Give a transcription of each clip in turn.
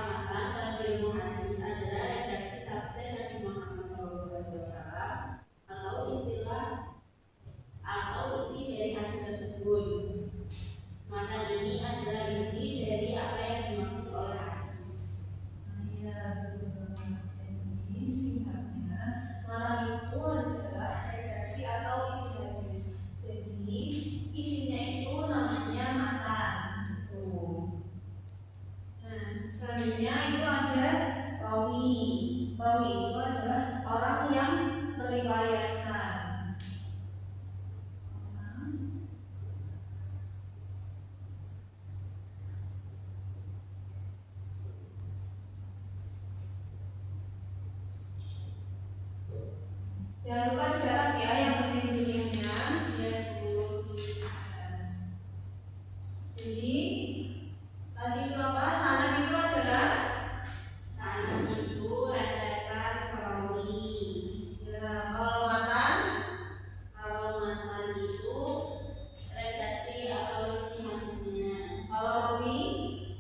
matan dalam ilmu hadis adalah redaksi sabda Nabi Muhammad SAW atau istilah atau isi dari hadis tersebut. Matan ini adalah inti dari apa yang dimaksud oleh hadis. Ya, betul banget. Jadi singkatnya, matan itu adalah redaksi atau isi hadis. Jadi isinya itu namanya matan. Selanjutnya itu ada rawi. Rawi itu adalah orang yang meriwayatkan. Jangan lupa dicatat ya yang penting dulunya. Jadi tadi itu apa? Sanad itu adalah rentetan perawi. Ya, kalau matan itu redaksi atau isi hadisnya. Kalau rawi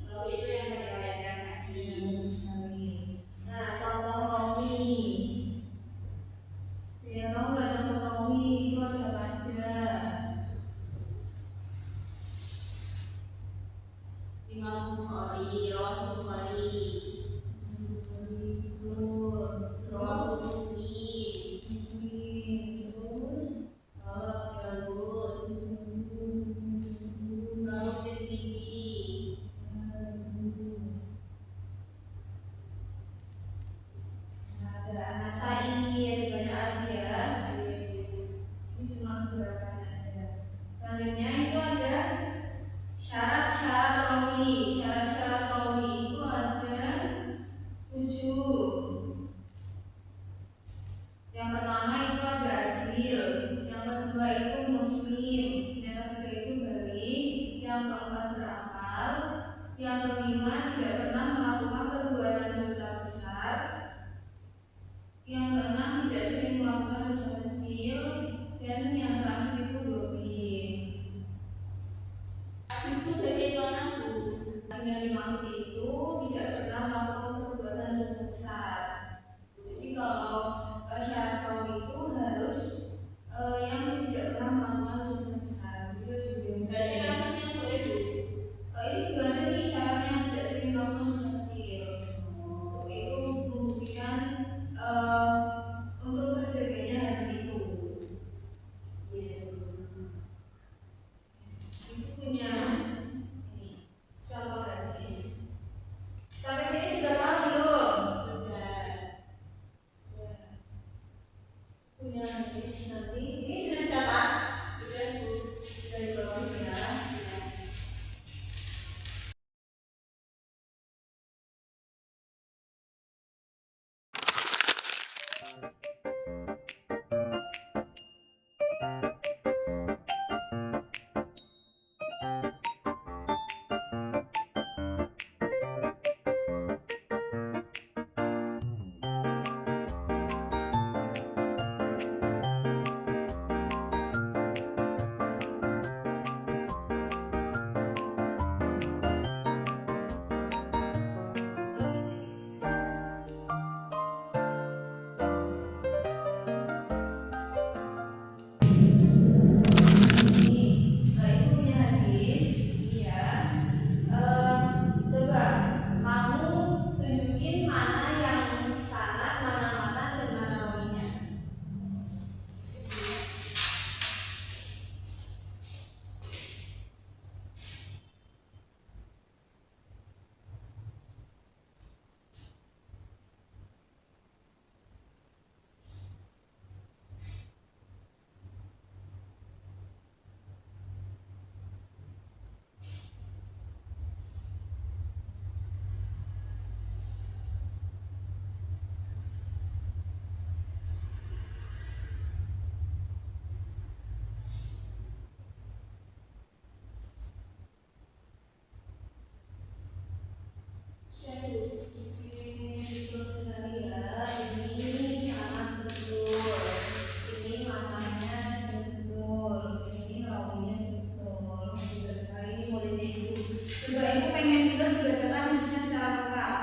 itu yang meriwayatkan hadis. Nah, contoh rawi. Ya, tahu nggak contoh rawi itu ada apa aja? Imam Bukhari, Rawah Bukhari, Rawah Muslim, terus Rawah Tirmidzi, ada Nasai, ada banyak lagi ya. Ini cuma beberapa aja. Selanjutnya itu ada syarat-syarat rawi. Syarat-syarat rawi itu ada 7. Yang pertama itu ada adil, yang kedua itu muslim, yang ketiga itu balik, yang keempat berakal, yang kelima tidak pernah melakukan perbuatan dosa besar, yang keenam tidak sering melakukan dosa kecil, dan yang terakhir itu goblin. Itu bagaimana, Bu? Yang dimaksud itu tidak pernah melakukan perbuatan dosa besar. Jadi kalau syarat rawi itu harus yang tidak pernah melakukan dosa besar. Berarti yang kecil boleh, Bu? Ini juga ada nih syaratnya tidak sering melakukan dosa kecil. Itu membuktikan untuk terjaganya hadis itu. Itu punya ini contoh hadis. Sampai sini sudah paham belum? Sudah. Punya hadis nanti. Ini sudah dicatat? Sudah, Bu. Sudah bagus ya. Coba ibu pengen juga cetak hadisnya secara lengkap.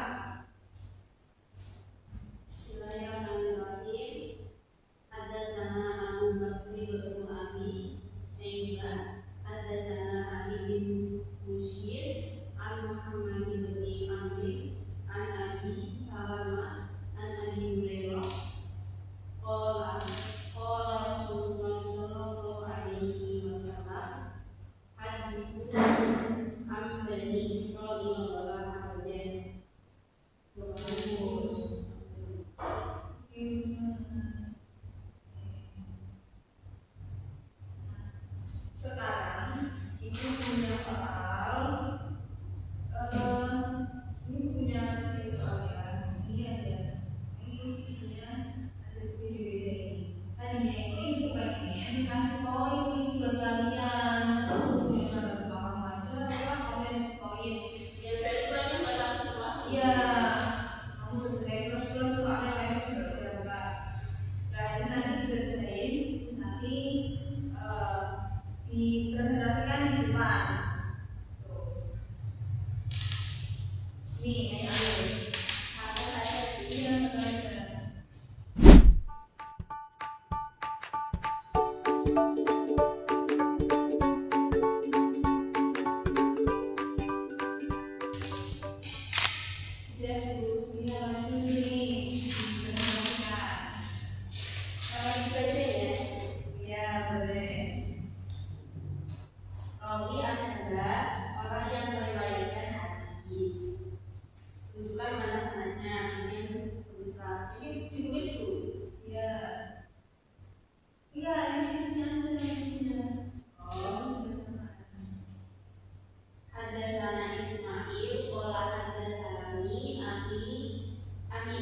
Nih, ayo. Apa saja Iya, baca. sudah Bu? Iya, masih nih. Baca. Dibaca ya. Iya, boleh. Rawi adalah orang yang meriwayatkan hadis. Tunjukkan mana sanadnya. Tulislah. Ini ditulis Bu. Iya. Iya, di sini aja maksudnya. Oh, Sudah samaan. Hadatsana Ismail qala haddatsani Abi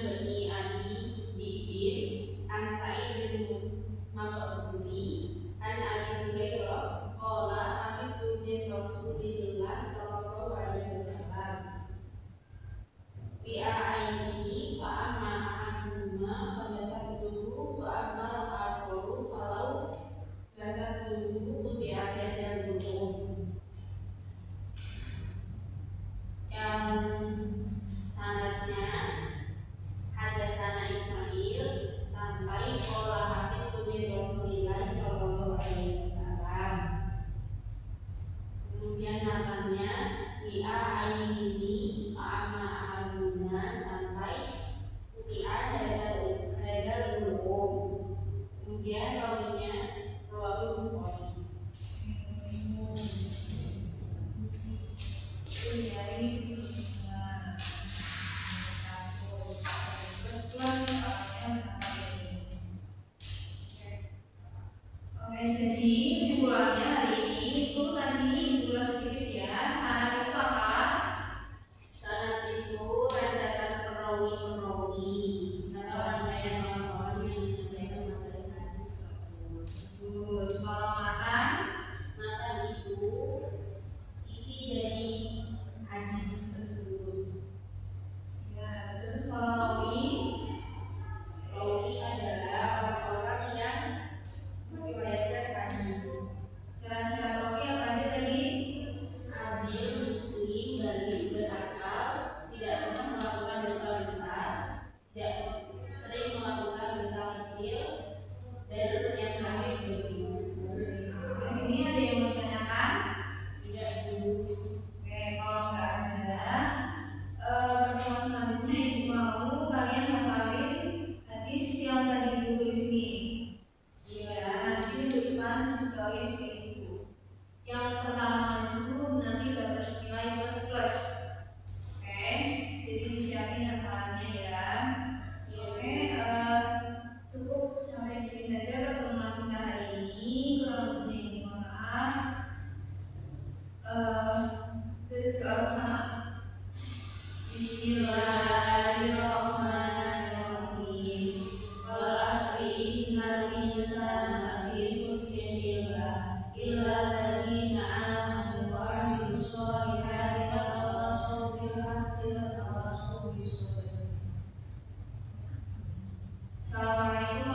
bani Abi Bibir an Sa'id bin Maqburi an Abi Hurairah qala hafidtu min Rasulillah sallallahu alaihi wasallam bi'aini fa amma ahaduma fadatatuhu wa amma al-akharu falau datatuhu bi'adadal bulugh. Yang sanadnya hadatsana Ismail sampai qala hafidtu min Rasulillah sallallahu alaihi wasallam. Kemudian matanya bi'a aini fa amma ahaduna sampai bi'a hadal bulugh. Kemudian rawinya rawahul Bukhari. Iya, ini nah, kebetulan oke, jadi simpulannya hari ini itu tadi diulas sedikit ya. Sanad itu apa? Sanad itu rancangan perawi-perawi, orang yang menyampaikan materi hadis Rasul. Terus kalau matan, Matan itu isi dari hadis tersebut. ya. Terus kalau rawi, Rawi adalah orang-orang yang meriwayatkan hadis. syarat-syarat rawi apa aja tadi? Adil, muslim, balik, berakal, tidak pernah melakukan dosa besar, tidak sering melakukan dosa kecil, dan yang terakhir beriman. Di sini ada yang mau ditanyakan? Tidak dulu. Oke, kalau nggak ada, pertemuan selanjutnya ibu mau kalian hafalin hadis yang tadi ibu tulis ini. Ya, nanti minggu depan disetorin ke ibu. Yang pertama maju nanti dapat nilai plus plus. Oke, jadi disiapin hafalannya ya. Oke, cukup sampai sini aja pertemuan kita hari ini. Kurang lebihnya mohon maaf. Bersama Bismillahirrahmanirrahim. Wal asri innal insana lafi khusrin illa alladziina aamanu wa 'amilus shalihati wa tawassaw bil haqqi wa tawassaw bis sabr. Assalamualaikum